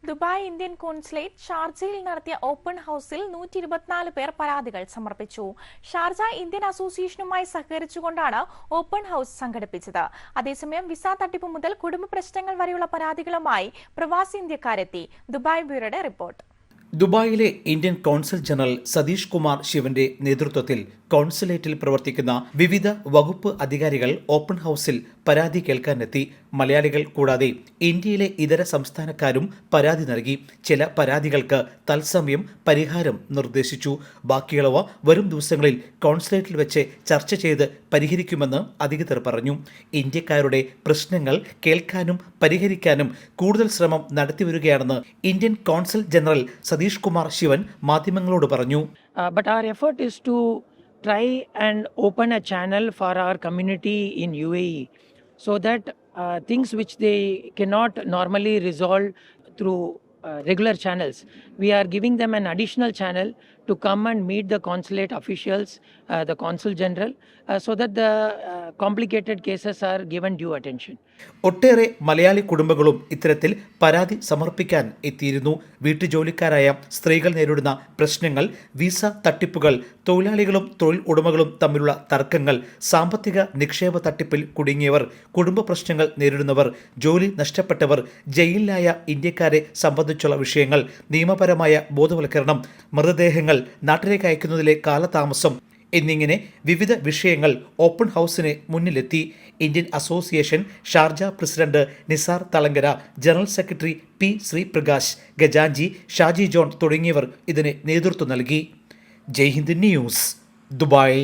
Dubai Indian consulate ഷാർജയിൽ നടത്തിയ open ഹൌസിൽ 124 പേർ പരാതികൾ സമർപ്പിച്ചു. ഷാർജ ഇന്ത്യൻ അസോസിയേഷനുമായി സഹകരിച്ചുകൊണ്ടാണ് ഓപ്പൺ ഹൌസ് സംഘടിപ്പിച്ചത്. അതേസമയം വിസ തട്ടിപ്പ് മുതൽ കുടുംബ പ്രശ്നങ്ങൾ വരെയുള്ള പരാതികളുമായി പ്രവാസി ഇന്ത്യക്കാരെത്തി. ദുബായ് ബ്യൂറോയുടെ റിപ്പോർട്ട്. ദുബായിലെ Indian consul general Satheesh Kumar ശിവന്റെ നേതൃത്വത്തിൽ കോൺസുലേറ്റിൽ പ്രവർത്തിക്കുന്ന വിവിധ വകുപ്പ് അധികാരികൾ ഓപ്പൺ ഹൌസിൽ പരാതി കേൾക്കാനെത്തി. മലയാളികൾ കൂടാതെ ഇന്ത്യയിലെ ഇതര സംസ്ഥാനക്കാരും പരാതി നൽകി. ചില പരാതികൾക്ക് തത്സമയം പരിഹാരം നിർദ്ദേശിച്ചു. ബാക്കിയുള്ളവ വരും ദിവസങ്ങളിൽ കോൺസുലേറ്റിൽ വെച്ച് ചർച്ച ചെയ്ത് പരിഹരിക്കുമെന്ന് അധികൃതർ പറഞ്ഞു. ഇന്ത്യക്കാരുടെ പ്രശ്നങ്ങൾ കേൾക്കാനും പരിഹരിക്കാനും കൂടുതൽ ശ്രമം നടത്തിവരികയാണെന്ന് Indian consul general Satheesh Kumar Sivan മാധ്യമങ്ങളോട് പറഞ്ഞു. But our effort is to try and open a channel for our community in UAE so that things which they cannot normally resolve through regular channels, we are giving them an additional channel to come and meet the consulate officials, the consul general, so that the complicated cases are given due attention. ഒട്ടേറെ മലയാളി കുടുംബങ്ങളും ഇത്തരത്തിൽ പരാതി സമർപ്പിക്കാൻ എത്തിയിരുന്നു. വീട്ടുജോലിക്കാരായ സ്ത്രീകൾ നേരിടുന്ന പ്രശ്നങ്ങൾ, visa തട്ടിപ്പുകൾ, തൊഴിലാളികളും തൊഴിൽ ഉടമകളും തമ്മിലുള്ള തർക്കങ്ങൾ, സാമ്പത്തിക നിക്ഷേപ തട്ടിപ്പിൽ കുടുങ്ങിയവർ, കുടുംബ പ്രശ്നങ്ങൾ നേരിടുന്നവർ, ജോലി നഷ്ടപ്പെട്ടവർ, ജയിലിലായ ഇന്ത്യക്കാരെ സംബന്ധിച്ചുള്ള വിഷയങ്ങൾ, നിയമപരമായ ബോധവൽക്കരണം, മൃതദേഹങ്ങൾ നാട്ടിലേക്ക് അയക്കുന്നതിലെ കാലതാമസം എന്നിങ്ങനെ വിവിധ വിഷയങ്ങൾ ഓപ്പൺ ഹൌസിന് മുന്നിലെത്തി. Indian association Sharjah president Nisar Thalangara, general secretary P Sreeprakash, Gajanji, Shaji John തുടങ്ങിയവർ ഇതിന് നേതൃത്വം നൽകി. Jai Hind news, Dubai.